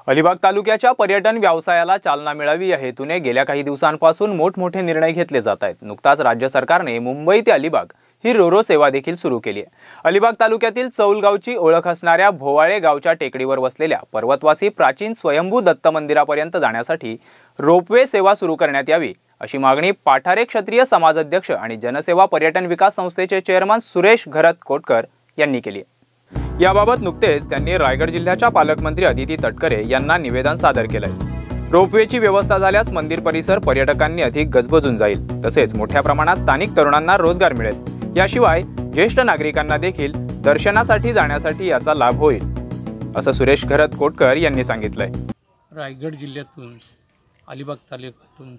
अलिबाग तालुक्याच्या पर्यटन व्यवसायाला चालना मिळावी या हेतूने गेल्या काही दिवसांपासून मोठमोठे निर्णय घेतले जात आहेत। नुकताच राज्य सरकारने मुंबई ते अलिबाग ही रोरो सेवा देखील सुरू केली आहे। अलिबाग तालुक्यातील चौल गावची ओळख असणाऱ्या भोवाळे गावच्या टेकडीवर वसलेल्या पर्वतवासी प्राचीन स्वयंभू दत्त मंदिरापर्यंत जाण्यासाठी रोपवे सेवा सुरू करण्यात यावी अशी मागणी पाठारे क्षत्रिय समाज अध्यक्ष आणि जनसेवा पर्यटन विकास संस्थेचे चेअरमन सुरेश घरत कोटकर यांनी केली आहे। याबाबत नुकतेच त्यांनी रायगड जिल्ह्याच्या पालकमंत्री अदिती तटकरे यांना निवेदन सादर केले। रोपवेची व्यवस्था झाल्यास मंदिर परिसर पर्यटकांनी अधिक गजबजून जाईल, तसेच मोठ्या प्रमाणात स्थानिक तरुणांना रोजगार मिळेल। याशिवाय ज्येष्ठ नागरिकांना देखील दर्शनासाठी जाण्यासाठी याचा लाभ होईल, असं सुरेश घरत कोटकर यांनी सांगितलंय। रायगड जिल्ह्यातून अलिबाग तालुक्यातून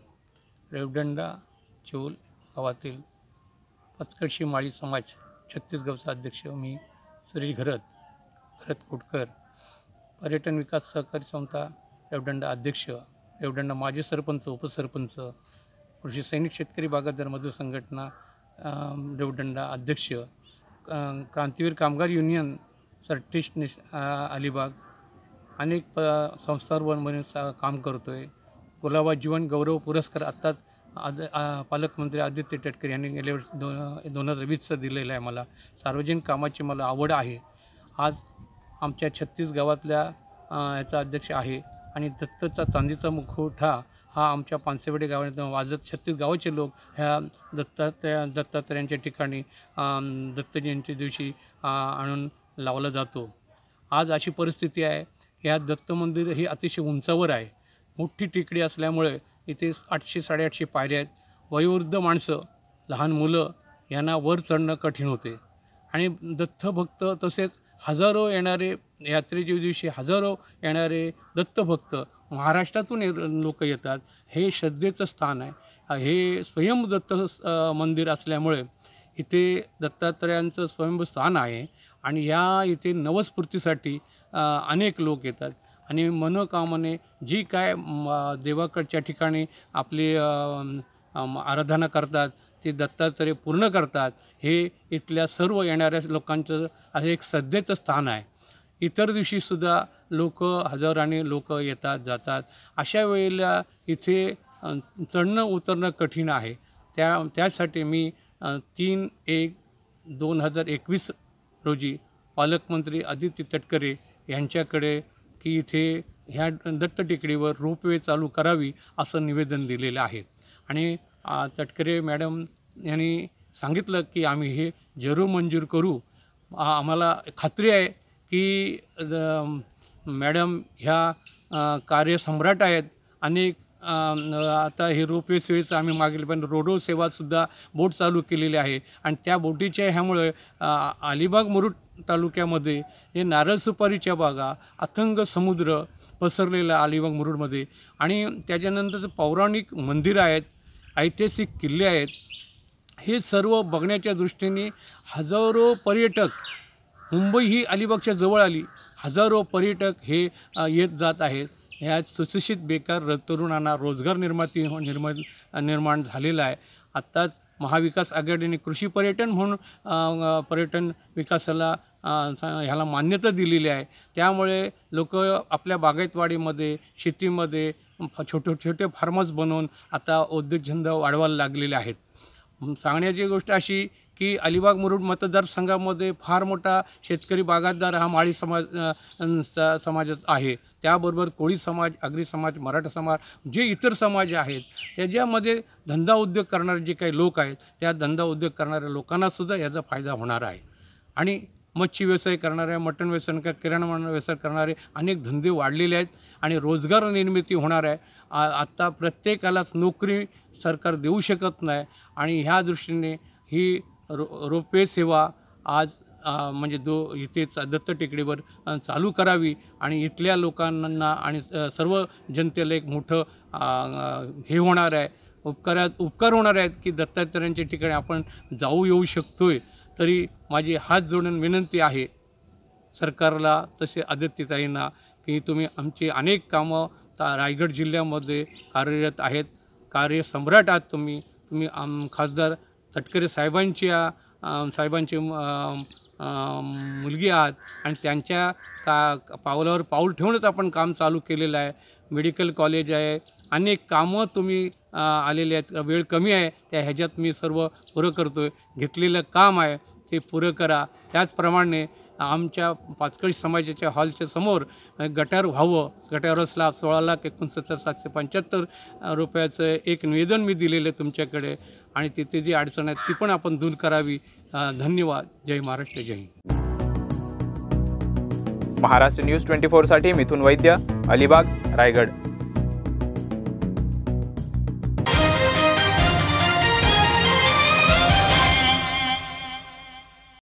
रेवदंडा चौल गावातील पचकडशी माळी समाज छत्तीसगडचा अध्यक्ष मी सुरेश घरत कोटकर, पर्यटन विकास सहकारी संस्था रेवदंडा अध्यक्ष, रेवदंडा माजी सरपंच, उपसरपंच, कृषी सैनिक शेतकरी बागायतदार मजूर संघटना रेवदंडा अध्यक्ष, क्रांतीवीर कामगार युनियन सरचिटणीस अलिबाग, अनेक संस्थांवर म्हणून काम करतोय। गुलाबा जीवन गौरव पुरस्कार आत्ताच पालकमंत्री आदित्य तटकरे यांनी गेल्या वर्षी 2020चा दिलेला आहे। मला सार्वजनिक कामाची मला आवड आहे। आज आमच्या 36 गावातल्या याचा अध्यक्ष आहे आणि दत्तचा चांदीचा मुखवटा हा आमच्या पानसेवाडी गावात वाजत 36 गावाचे लोक ह्या दत्तात्रयांच्या ठिकाणी दत्त जयंती दिवशी आणून लावला जातो। आज अशी परिस्थिती आहे, ह्या दत्त मंदिर हे अतिशय उंचावर आहे, मोठी टेकडी असल्यामुळे इथे 800-850 पायऱ्या आहेत। वयोवृद्ध माणसं, लहान मुलं यांना वर चढणं कठीण होते आणि दत्तभक्त तसेच हजारो येणारे यात्रेच्या दिवशी हजारो येणारे दत्तभक्त महाराष्ट्रातून लोक येतात। हे श्रद्धेचं स्थान आहे, हे स्वयंभू दत्त मंदिर असल्यामुळे इथे दत्तात्रयांचं स्वयंभू स्थान आहे आणि या इथे नवस्फूर्तीसाठी अनेक लोक येतात आणि मनोकामने जी काय देवाकडच्या ठिकाणी आपली आराधना करतात ते दत्तात्रय पूर्ण करतात। हे इथल्या सर्व येणाऱ्या लोकांचं असं एक श्रद्धेचं स्थान आहे। इतर दिवशीसुद्धा लोक हजाराने लोक येतात जातात। अशा वेळेला इथे चढणं उतरणं कठीण आहे। त्यासाठी मी 3/1/2021 रोजी पालकमंत्री आदित्य तटकरे यांच्याकडे की इथे ह्या दत्त टेकडीवर रोपवे चालू करावी असं निवेदन दिलेलं आहे आणि तटकरे मॅडम यांनी सांगितलं की आम्ही हे जरूर मंजूर करू। आम्हाला खात्री आहे की मॅडम ह्या कार्यसम्राट आहेत। अनेक आता हे रोपवे सेवेचं आम्ही मागील पण रोडो सेवासुद्धा बोट चालू केलेली आहे आणि त्या बोटीच्या ह्यामुळे अलिबाग मुरुड तालुक्यामध्ये हे नारळ सुपारीच्या बागा, अथंग समुद्र पसरलेला अलिबाग मुरुडमध्ये आणि त्याच्यानंतर पौराणिक मंदिरं आहेत, ऐतिहासिक किल्ले आहेत। हे सर्व बघण्याच्या दृष्टीने हजारो पर्यटक, मुंबई ही अलिबागच्या जवळ आली, हजारो पर्यटक हे येत जात आहेत। ह्यात सुशिक्षित बेकार तरुणांना रोजगार निर्माण झालेला आहे। आत्ताच महाविकास आघाडीने कृषी पर्यटन म्हणून पर्यटन विकासाला ह्याला मान्यता दिलेली आहे। त्यामुळे लोक आपल्या बागायतवाडीमध्ये, शेतीमध्ये छोटे फार्म हाऊस बनवून आता उद्योगधंदा वाढवायला लागलेले आहेत। सांगण्याची गोष्ट अशी की अलिबाग मुरुड मतदारसंघामध्ये फार मोठा शेतकरी बागायतदार हा माळी समाजात आहे। त्याबरोबर कोळी समाज, आगरी समाज, मराठा समाज, जे इतर समाज आहेत त्याच्यामध्ये धंदा उद्योग करणारे जे काही लोक आहेत त्या धंदा उद्योग करणाऱ्या लोकांनासुद्धा याचा फायदा होणार आहे आणि मच्छी व्यवसाय करणारे, मटण व्यवसाय, किराणा व्यवसाय करणारे अनेक धंदे वाढलेले आहेत आणि रोजगार निर्मिती होणार आहे। आत्ता प्रत्येकालाच नोकरी सरकार देऊ शकत नाही आणि ह्या दृष्टीने ही रोपवे सेवा आज म्हणजे इथे दत्त टेकडीवर चालू करावी आणि इथल्या लोकांना आणि सर्व जनतेला एक मोठं हे होणार आहे, उपकार होणार आहेत की दत्तात्रयांच्या ठिकाणी आपण जाऊ येऊ शकतोय। तरी माझी हात जोडून विनंती आहे सरकारला तसे आदित्यताईंना की तुम्ही आमची अनेक कामं रायगड जिल्ह्यामध्ये कार्यरत आहेत, कार्यसम्राट आहात तुम्ही खासदार तटकरे साहेबांच्या साहेबांची मुलगी आहात आणि त्यांच्या पावलावर पाऊल ठेवूनच आपण काम चालू केलेलं आहे. मेडिकल कॉलेज आहे, अनेक कामं तुम्ही आलेले आहेत. वेळ कमी आहे त्या ह्याच्यात मी सर्व पुरं करतो आहे. घेतलेलं काम आहे ते पुरं करा. त्याचप्रमाणे आमच्या पाचकळी समाजाच्या हॉलच्या समोर गटार व्हावं. गटार स्लॅब 16,69,775 रुपयाचं एक निवेदन मी दिलेलं आहे तुमच्याकडे आणि तिथे जी अडचण आहे ती पण आपण दूर करावी. धन्यवाद. जय महाराष्ट्र. जय हिंद. महाराष्ट्र न्यूज 24 साठी मिथुन वैद्य, अलिबाग, रायगड.